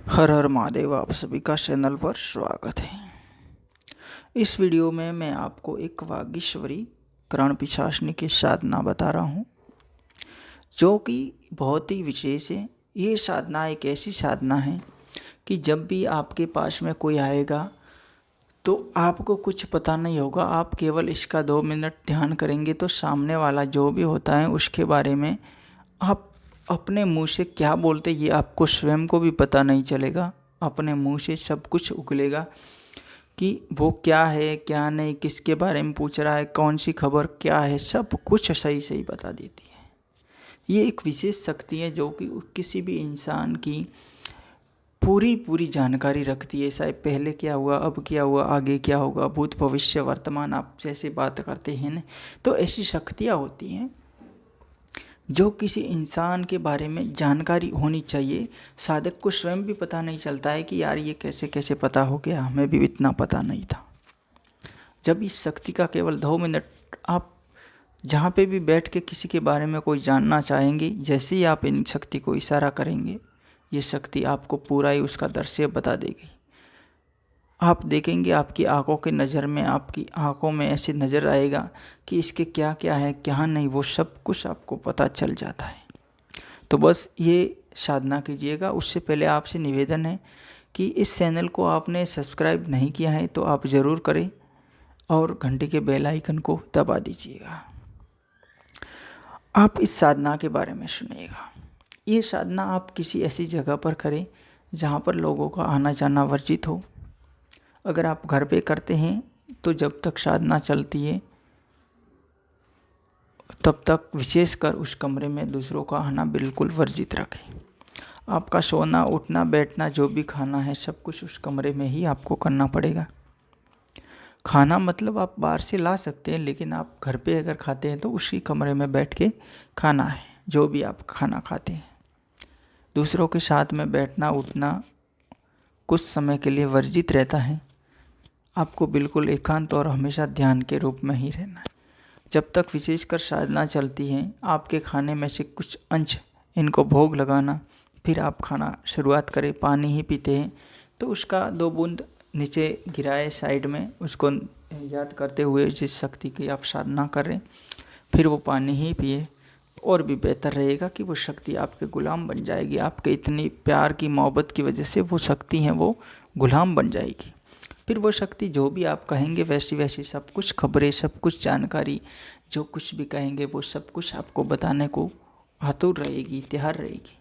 हर हर महादेव। आप सभी का चैनल पर स्वागत है। इस वीडियो में मैं आपको एक वागीश्वरी करण पिशाचनी की साधना बता रहा हूँ, जो कि बहुत ही विशेष है। ये साधना एक ऐसी साधना है कि जब भी आपके पास में कोई आएगा तो आपको कुछ पता नहीं होगा। आप केवल इसका 2 मिनट ध्यान करेंगे तो सामने वाला जो भी होता है उसके बारे में आप अपने मुंह से क्या बोलते ये आपको स्वयं को भी पता नहीं चलेगा। अपने मुंह से सब कुछ उगलेगा कि वो क्या है क्या नहीं, किसके बारे में पूछ रहा है, कौन सी खबर क्या है, सब कुछ सही सही बता देती है। ये एक विशेष शक्ति है जो कि किसी भी इंसान की पूरी जानकारी रखती है। शायद पहले क्या हुआ, अब क्या हुआ, आगे क्या होगा, भूत भविष्य वर्तमान आप जैसे बात करते हैं ना, तो ऐसी शक्तियाँ होती हैं जो किसी इंसान के बारे में जानकारी होनी चाहिए। साधक को स्वयं भी पता नहीं चलता है कि यार ये कैसे कैसे पता हो गया, हमें भी इतना पता नहीं था। जब इस शक्ति का केवल 2 मिनट आप जहाँ पे भी बैठ के किसी के बारे में कोई जानना चाहेंगे, जैसे ही आप इन शक्ति को इशारा करेंगे, ये शक्ति आपको पूरा ही उसका दृश्य बता देगी। आप देखेंगे आपकी आंखों के नज़र में, आपकी आंखों में ऐसे नज़र आएगा कि इसके क्या क्या है क्या नहीं, वो सब कुछ आपको पता चल जाता है। तो बस ये साधना कीजिएगा। उससे पहले आपसे निवेदन है कि इस चैनल को आपने सब्सक्राइब नहीं किया है तो आप ज़रूर करें और घंटे के बेल आइकन को दबा दीजिएगा। आप इस साधना के बारे में सुनिएगा। ये साधना आप किसी ऐसी जगह पर करें जहाँ पर लोगों का आना जाना वर्जित हो। अगर आप घर पे करते हैं तो जब तक साधना चलती है तब तक विशेषकर उस कमरे में दूसरों का आना बिल्कुल वर्जित रखें। आपका सोना उठना बैठना जो भी खाना है सब कुछ उस कमरे में ही आपको करना पड़ेगा। खाना मतलब आप बाहर से ला सकते हैं, लेकिन आप घर पे अगर खाते हैं तो उसी कमरे में बैठ के खाना है जो भी आप खाना खाते हैं। दूसरों के साथ में बैठना उठना कुछ समय के लिए वर्जित रहता है। आपको बिल्कुल एकांत और हमेशा ध्यान के रूप में ही रहना है। जब तक विशेषकर साधना चलती है, आपके खाने में से कुछ अंश इनको भोग लगाना, फिर आप खाना शुरुआत करें। पानी ही पीते हैं तो उसका 2 बूंद नीचे गिराए साइड में, उसको याद करते हुए जिस शक्ति की आप साधना कर रहे हैं, फिर वो पानी ही पिए। और भी बेहतर रहेगा कि वो शक्ति आपके गुलाम बन जाएगी। आपके इतनी प्यार की मोहब्बत की वजह से वो शक्ति है वो गुलाम बन जाएगी। फिर वो शक्ति जो भी आप कहेंगे वैसी वैसी सब कुछ खबरें, सब कुछ जानकारी, जो कुछ भी कहेंगे वो सब कुछ आपको बताने को आतुर रहेगी, तैयार रहेगी।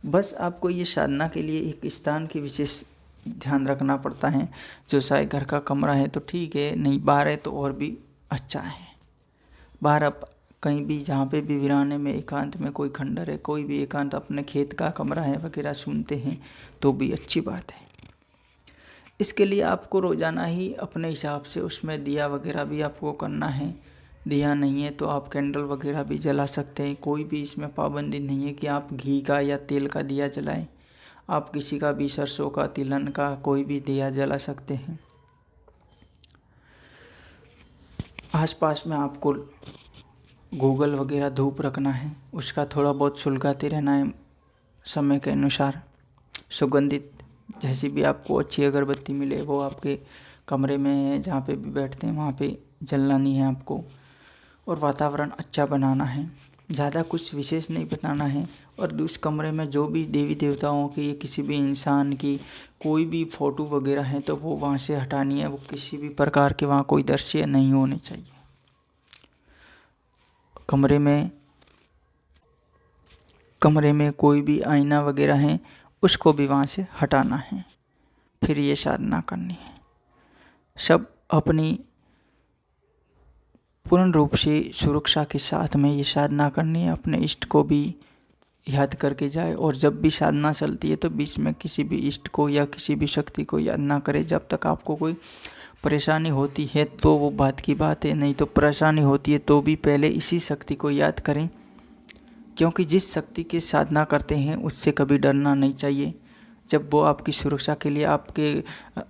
बस आपको ये साधना के लिए एक स्थान की विशेष ध्यान रखना पड़ता है। जो शायद घर का कमरा है तो ठीक है, नहीं बाहर है तो और भी अच्छा है। बाहर आप कहीं भी जहाँ पे भी वीराने में एकांत में कोई खंडर है, कोई भी एकांत अपने खेत का कमरा है वगैरह सुनते हैं तो भी अच्छी बात है। इसके लिए आपको रोज़ाना ही अपने हिसाब से उसमें दिया वगैरह भी आपको करना है। दिया नहीं है तो आप कैंडल वगैरह भी जला सकते हैं। कोई भी इसमें पाबंदी नहीं है कि आप घी का या तेल का दिया जलाएं। आप किसी का भी सरसों का, तिलहन का कोई भी दिया जला सकते हैं। आसपास में आपको गूगल वगैरह धूप रखना है, उसका थोड़ा बहुत सुलगाते रहना है समय के अनुसार। सुगंधित जैसी भी आपको अच्छी अगरबत्ती मिले वो आपके कमरे में जहाँ पे भी बैठते हैं वहाँ पे जलानी है आपको। और वातावरण अच्छा बनाना है, ज़्यादा कुछ विशेष नहीं बताना है। और उस कमरे में जो भी देवी देवताओं की, किसी भी इंसान की कोई भी फ़ोटो वगैरह है तो वो वहाँ से हटानी है। वो किसी भी प्रकार के वहाँ कोई दृश्य नहीं होने चाहिए। कमरे में कोई भी आईना वगैरह है उसको भी वहाँ से हटाना है। फिर ये साधना करनी है। सब अपनी पूर्ण रूप से सुरक्षा के साथ में ये साधना करनी है। अपने इष्ट को भी याद करके जाए। और जब भी साधना चलती है तो बीच में किसी भी इष्ट को या किसी भी शक्ति को याद ना करें। जब तक आपको कोई परेशानी होती है तो वो बात की बात है, नहीं तो परेशानी होती है तो भी पहले इसी शक्ति को याद करें। क्योंकि जिस शक्ति की साधना करते हैं उससे कभी डरना नहीं चाहिए। जब वो आपकी सुरक्षा के लिए, आपके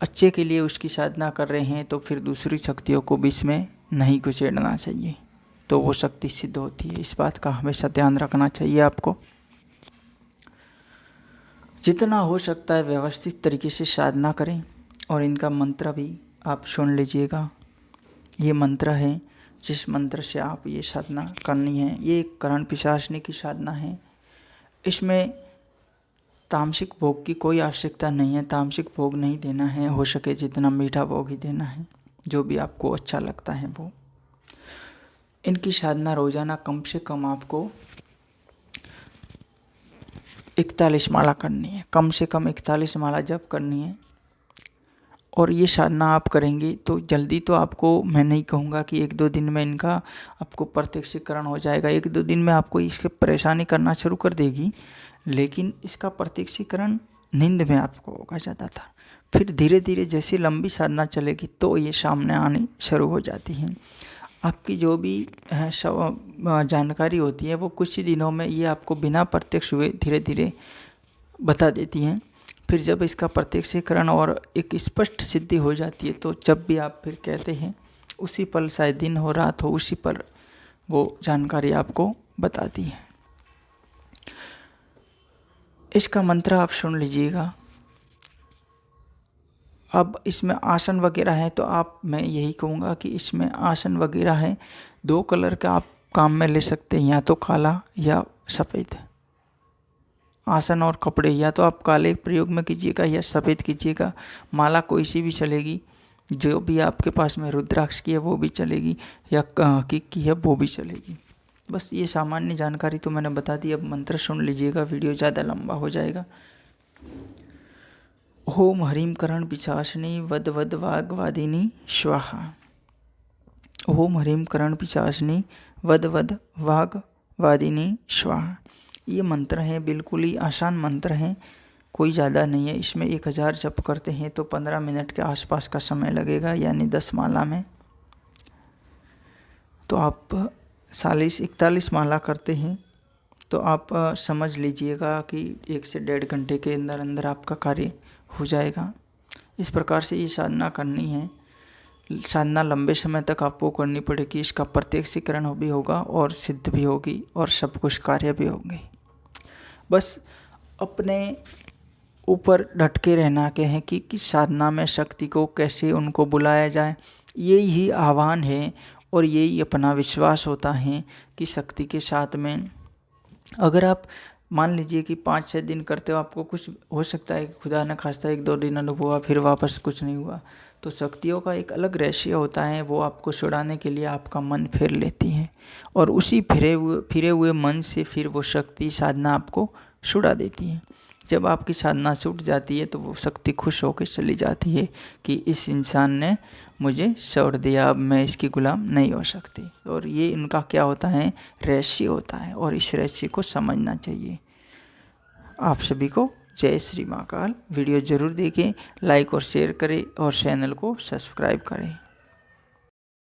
अच्छे के लिए उसकी साधना कर रहे हैं तो फिर दूसरी शक्तियों को बीच में नहीं घुसेड़ना चाहिए, तो वो शक्ति सिद्ध होती है। इस बात का हमेशा ध्यान रखना चाहिए आपको। जितना हो सकता है व्यवस्थित तरीके से साधना करें। और इनका मंत्र भी आप सुन लीजिएगा। ये मंत्र है जिस मंत्र से आप ये साधना करनी है। ये एक करण पिशाचनी की साधना है। इसमें तामसिक भोग की कोई आवश्यकता नहीं है। तामसिक भोग नहीं देना है, हो सके जितना मीठा भोग ही देना है, जो भी आपको अच्छा लगता है वो। इनकी साधना रोजाना कम से कम आपको 41 माला करनी है। कम से कम 41 माला जप करनी है। और ये साधना आप करेंगे तो जल्दी तो आपको मैं नहीं कहूँगा कि 1-2 दिन में इनका आपको प्रत्यक्षीकरण हो जाएगा। 1-2 दिन में आपको इसके परेशानी करना शुरू कर देगी, लेकिन इसका प्रत्यक्षीकरण नींद में आपको होगा ज़्यादातर। फिर धीरे धीरे जैसे लंबी साधना चलेगी तो ये सामने आनी शुरू हो जाती है। आपकी जो भी जानकारी होती है वो कुछ ही दिनों में ये आपको बिना प्रत्यक्ष हुए धीरे धीरे बता देती हैं। फिर जब इसका प्रत्यक्षीकरण और एक स्पष्ट सिद्धि हो जाती है तो जब भी आप फिर कहते हैं उसी पल, शायद दिन हो रात हो, उसी पर वो जानकारी आपको बताती है। इसका मंत्र आप सुन लीजिएगा। अब इसमें आसन वगैरह है तो मैं यही कहूँगा कि इसमें आसन वगैरह है 2 कलर का आप काम में ले सकते हैं, या तो काला या सफ़ेद। आसन और कपड़े या तो आप काले प्रयोग में कीजिएगा या सफ़ेद कीजिएगा। माला कोई सी भी चलेगी, जो भी आपके पास में रुद्राक्ष की है वो भी चलेगी, या किक की है वो भी चलेगी। बस ये सामान्य जानकारी तो मैंने बता दी। अब मंत्र सुन लीजिएगा, वीडियो ज़्यादा लंबा हो जाएगा। ओम ह्रीं करण पिशाचिनी वद वद वाग्वादिनी स्वाहा। ओम ह्रीं करण पिशाचिनी वद वद वाग्वादिनी स्वाहा। ये मंत्र है, बिल्कुल ही आसान मंत्र है, कोई ज़्यादा नहीं है। इसमें 1000 जप करते हैं तो 15 मिनट के आसपास का समय लगेगा, यानी 10 माला में। तो आप 41 माला करते हैं तो आप समझ लीजिएगा कि 1 से 1.5 घंटे के अंदर अंदर आपका कार्य हो जाएगा। इस प्रकार से ये साधना करनी है। साधना लंबे समय तक आपको करनी पड़ेगी। इसका प्रत्यक्षीकरण भी होगा और सिद्ध भी होगी और सब कुछ कार्य भी होंगे। बस अपने ऊपर डटके रहना के हैं कि साधना में शक्ति को कैसे उनको बुलाया जाए। यही आह्वान है और यही अपना विश्वास होता है कि शक्ति के साथ में अगर आप मान लीजिए कि 5-6 दिन करते हो, आपको कुछ हो सकता है कि खुदा न खास्ता 1-2 दिन अनुभव हुआ फिर वापस कुछ नहीं हुआ, तो शक्तियों का एक अलग रहस्य होता है। वो आपको छुड़ाने के लिए आपका मन फेर लेती है और उसी फिरे हुए मन से फिर वो शक्ति साधना आपको छुड़ा देती है। जब आपकी साधना छूट जाती है तो वो शक्ति खुश होकर चली जाती है कि इस इंसान ने मुझे छोड़ दिया, अब मैं इसकी गुलाम नहीं हो सकती। और ये इनका क्या होता है, रहस्य होता है, और इस रहस्य को समझना चाहिए। आप सभी को जय श्री महाकाल। वीडियो ज़रूर देखें, लाइक और शेयर करें और चैनल को सब्सक्राइब करें।